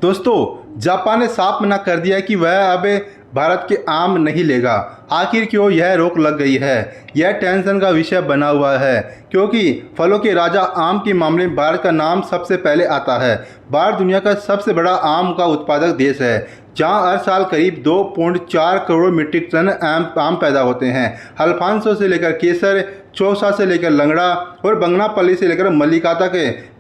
दोस्तों, जापान ने साफ मना कर दिया है कि वह अब भारत के आम नहीं लेगा। आखिर क्यों यह रोक लग गई है? यह टेंशन का विषय बना हुआ है, क्योंकि फलों के राजा आम के मामले में भारत का नाम सबसे पहले आता है। भारत दुनिया का सबसे बड़ा आम का उत्पादक देश है, जहां हर साल करीब 2.4 करोड़ मीट्रिक टन आम पैदा होते हैं। अल्फांसो से लेकर केसर, चौसा से लेकर लंगड़ा और बंगनापल्ली से लेकर मल्लिका तक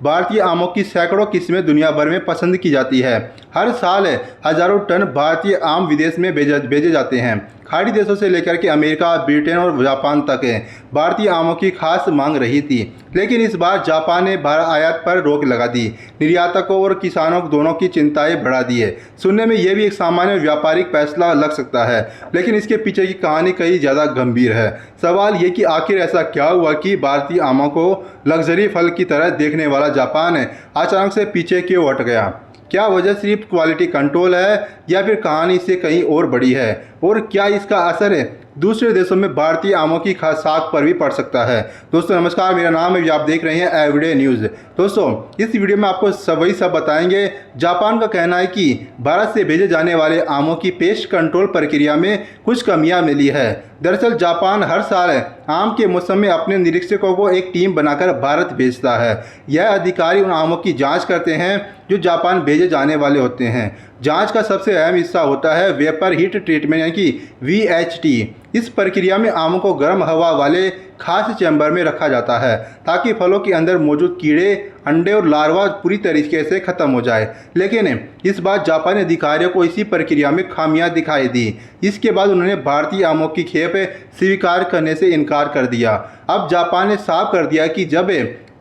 भारतीय आमों की सैकड़ों किस्में दुनिया भर में पसंद की जाती है। हर साल हजारों टन भारतीय आम विदेश में भेजे जाते हैं। खाड़ी देशों से लेकर के अमेरिका, ब्रिटेन और जापान तक भारतीय आमों की खास मांग रही थी, लेकिन इस बार जापान ने आयात पर रोक लगा दी। निर्यातकों और किसानों दोनों की चिंताएं बढ़ा दी है। सुनने में यह भी एक सामान्य व्यापारिक फैसला लग सकता है, लेकिन इसके पीछे की कहानी कई ज़्यादा गंभीर है। सवाल ये कि आखिर ऐसा क्या हुआ कि भारतीय आमों को लग्जरी फल की तरह देखने वाला जापान अचानक से पीछे क्यों हट गया? क्या वजह सिर्फ क्वालिटी कंट्रोल है या फिर कहानी से कहीं और बड़ी है? और क्या इसका असर दूसरे देशों में भारतीय आमों की साख पर भी पड़ सकता है? दोस्तों नमस्कार, मेरा नाम है, आप देख रहे हैं एवरीडे न्यूज़। दोस्तों इस वीडियो में आपको वही सब बताएंगे। जापान का कहना है कि भारत से भेजे जाने वाले आमों की पेस्ट कंट्रोल प्रक्रिया में कुछ कमियां मिली है। दरअसल जापान हर साल आम के मौसम में अपने निरीक्षकों को एक टीम बनाकर भारत भेजता है। यह अधिकारी उन आमों की जांच करते हैं जो जापान भेजे जाने वाले होते हैं। जांच का सबसे अहम हिस्सा होता है वेपर हीट ट्रीटमेंट यानी कि VHT। इस प्रक्रिया में आमों को गर्म हवा वाले खास चैम्बर में रखा जाता है ताकि फलों के अंदर मौजूद कीड़े, अंडे और लार्वा पूरी तरीके से खत्म हो जाए। लेकिन इस बार जापानी अधिकारियों को इसी प्रक्रिया में खामियां दिखाई दी। इसके बाद उन्होंने भारतीय आमों की खेप स्वीकार करने से इनकार कर दिया। अब जापान ने साफ कर दिया कि जब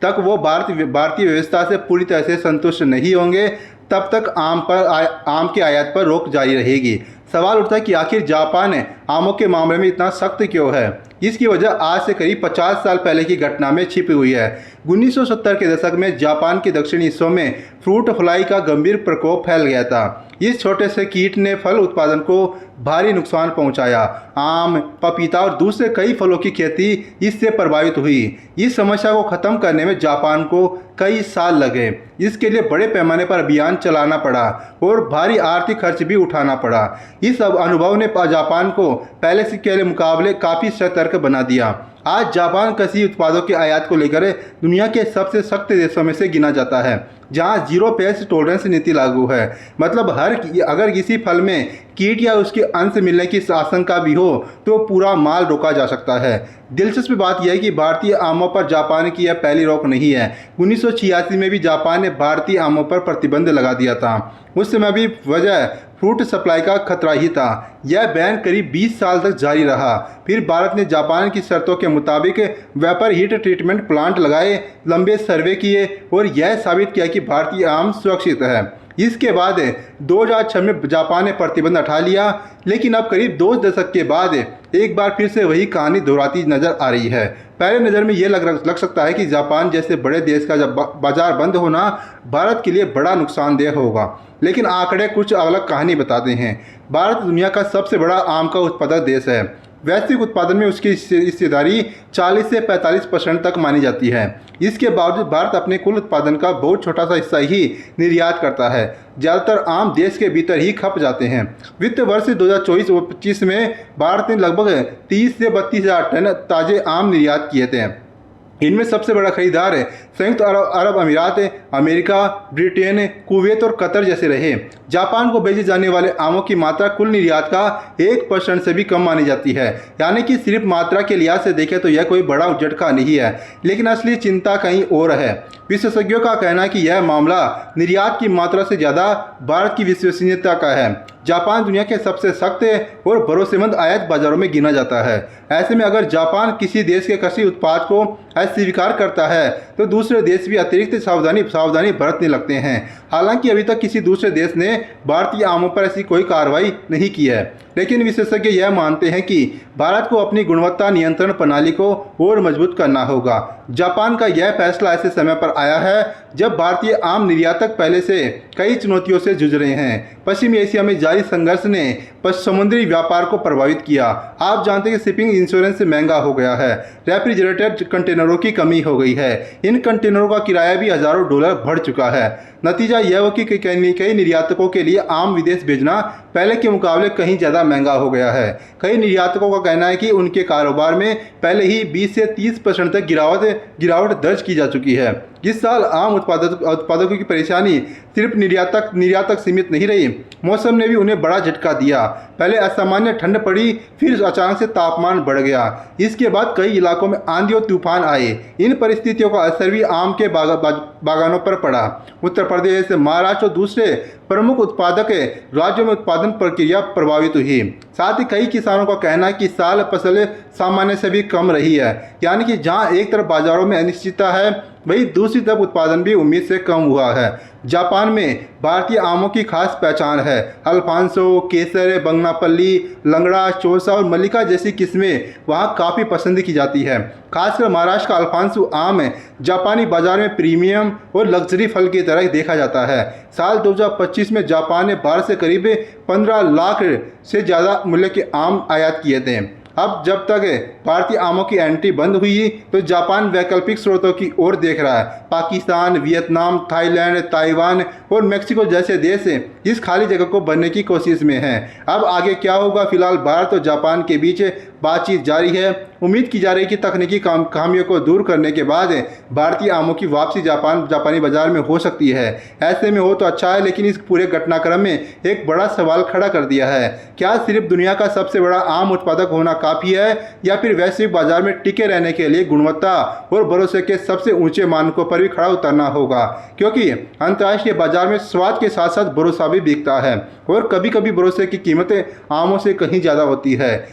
तक वो भारतीय व्यवस्था से पूरी तरह से संतुष्ट नहीं होंगे, तब तक आम के आयात पर रोक जारी रहेगी। सवाल उठता है कि आखिर जापान आमों के मामले में इतना सख्त क्यों है? इसकी वजह आज से करीब 50 साल पहले की घटना में छिपी हुई है। 1970 के दशक में जापान के दक्षिणी हिस्सों में फ्रूट फ्लाई का गंभीर प्रकोप फैल गया था। इस छोटे से कीट ने फल उत्पादन को भारी नुकसान पहुंचाया। आम, पपीता और दूसरे कई फलों की खेती इससे प्रभावित हुई। इस समस्या को खत्म करने में जापान को कई साल लगे। इसके लिए बड़े पैमाने पर अभियान चलाना पड़ा और भारी आर्थिक खर्च भी उठाना पड़ा। इस अनुभव ने जापान को पहले से के मुकाबले काफ़ी सतर्क बना दिया। आज जापान कृषि उत्पादों के आयात को लेकर दुनिया के सबसे सख्त देशों में से गिना जाता है, जहां जीरो पेस्ट टॉलरेंस नीति लागू है। मतलब अगर किसी फल में कीट या उसके अंश मिलने की आशंका भी हो तो पूरा माल रोका जा सकता है। दिलचस्प बात यह है कि भारतीय आमों पर जापान की यह पहली रोक नहीं है। 1986 में भी जापान ने भारतीय आमों पर प्रतिबंध लगा दिया था। उस समय भी वजह फ्रूट सप्लाई का खतरा ही था। यह बैन करीब 20 साल तक जारी रहा। फिर भारत ने जापान की शर्तों के मुताबिक वेपर हीट ट्रीटमेंट प्लांट लगाए, लंबे सर्वे किए और यह साबित किया कि भारतीय आम सुरक्षित है। इसके बाद 2006 में जापान ने प्रतिबंध हटा लिया, लेकिन अब करीब 2 दशक के बाद एक बार फिर से वही कहानी दोहराती नजर आ रही है। पहले नज़र में यह लग सकता है कि जापान जैसे बड़े देश का जब बाजार बंद होना भारत के लिए बड़ा नुकसानदेह होगा, लेकिन आंकड़े कुछ अलग कहानी बताते हैं। भारत दुनिया का सबसे बड़ा आम का उत्पादक देश है। वैश्विक उत्पादन में उसकी हिस्सेदारी 40 से 45% तक मानी जाती है। इसके बावजूद भारत अपने कुल उत्पादन का बहुत छोटा सा हिस्सा ही निर्यात करता है। ज़्यादातर आम देश के भीतर ही खप जाते हैं। वित्त वर्ष 2024-25 में भारत ने लगभग 30 से 32 हज़ार टन ताज़े आम निर्यात किए थे। इनमें सबसे बड़ा खरीदार संयुक्त अरब अमीरात, अमेरिका, ब्रिटेन, कुवैत और कतर जैसे रहे। जापान को भेजे जाने वाले आमों की मात्रा कुल निर्यात का 1% से भी कम मानी जाती है। यानी कि सिर्फ मात्रा के लिहाज से देखें तो यह कोई बड़ा झटका नहीं है, लेकिन असली चिंता कहीं और है। विशेषज्ञों का कहना है कि यह मामला निर्यात की मात्रा से ज़्यादा भारत की विश्वसनीयता का है। जापान दुनिया के सबसे सख्त और भरोसेमंद आयात बाजारों में गिना जाता है। ऐसे में अगर जापान किसी देश के कृषि उत्पाद को अस्वीकार करता है तो दूसरे देश भी अतिरिक्त सावधानी बरतने लगते हैं। हालांकि अभी तक किसी दूसरे देश ने भारतीय आमों पर ऐसी कोई कार्रवाई नहीं की है, लेकिन विशेषज्ञ यह मानते हैं कि भारत को अपनी गुणवत्ता नियंत्रण प्रणाली को और मजबूत करना होगा। जापान का यह फैसला ऐसे समय पर आया है जब भारतीय आम निर्यातक पहले से कई चुनौतियों से जूझ रहे हैं। पश्चिमी एशिया में जारी जारी संघर्ष ने समुद्री व्यापार को प्रभावित किया। आप जानते हैं कि शिपिंग इंश्योरेंस महंगा हो गया है, रेफ्रिजरेटेड कंटेनरों की कमी हो गई है, इन कंटेनरों का किराया भी हज़ारों डॉलर बढ़ चुका है। नतीजा यह हो कि कई निर्यातकों के लिए आम विदेश भेजना पहले के मुकाबले कहीं ज़्यादा महंगा हो गया है। कई निर्यातकों का कहना है कि उनके कारोबार में पहले ही 20 से 30% तक गिरावट दर्ज की जा चुकी है। इस साल आम उत्पादकों की परेशानी सिर्फ निर्यातक सीमित नहीं रही, मौसम ने भी उन्हें बड़ा झटका दिया। पहले असामान्य ठंड पड़ी, फिर अचानक से तापमान बढ़ गया। इसके बाद कई इलाकों में आंधी और तूफान आए। इन परिस्थितियों का असर भी आम के बागानों पर पड़ा। उत्तर प्रदेश, महाराष्ट्र और दूसरे प्रमुख उत्पादक राज्यों में उत्पादन प्रक्रिया प्रभावित हुई। साथ ही कई किसानों का कहना है कि साल फसल सामान्य से भी कम रही है, यानी कि जहां एक तरफ बाजारों में अनिश्चितता है, वहीं दूसरी तरफ उत्पादन भी उम्मीद से कम हुआ है। जापान में भारतीय आमों की खास पहचान है। अल्फांसो, केसर, बंगनापल्ली, लंगड़ा, चौसा और मल्लिका जैसी किस्में वहाँ काफ़ी पसंद की जाती है। खासकर महाराष्ट्र का अल्फांसो आम जापानी बाजार में प्रीमियम और लग्जरी फल की तरह देखा जाता है। साल 2025 में जापान ने भारत से करीब 15 लाख से ज़्यादा मूल्य के आम आयात किए थे। अब जब तक भारतीय आमों की एंट्री बंद हुई तो जापान वैकल्पिक स्रोतों की ओर देख रहा है। पाकिस्तान, वियतनाम, थाईलैंड, ताइवान और मेक्सिको जैसे देश इस खाली जगह को भरने की कोशिश में हैं। अब आगे क्या होगा? फिलहाल भारत और जापान के बीच बातचीत जारी है। उम्मीद की जा रही है कि तकनीकी खामियों को दूर करने के बाद भारतीय आमों की वापसी जापानी बाजार में हो सकती है। ऐसे में हो तो अच्छा है, लेकिन इस पूरे घटनाक्रम में एक बड़ा सवाल खड़ा कर दिया है। क्या सिर्फ दुनिया का सबसे बड़ा आम उत्पादक होना काफ़ी है, या फिर वैश्विक बाजार में टिके रहने के लिए गुणवत्ता और भरोसे के सबसे ऊंचे मानकों पर भी खड़ा उतरना होगा? क्योंकि अंतर्राष्ट्रीय बाजार में स्वाद के साथ साथ भरोसा भी बिकता है, और कभी कभी भरोसे की कीमतें आमों से कहीं ज़्यादा होती है।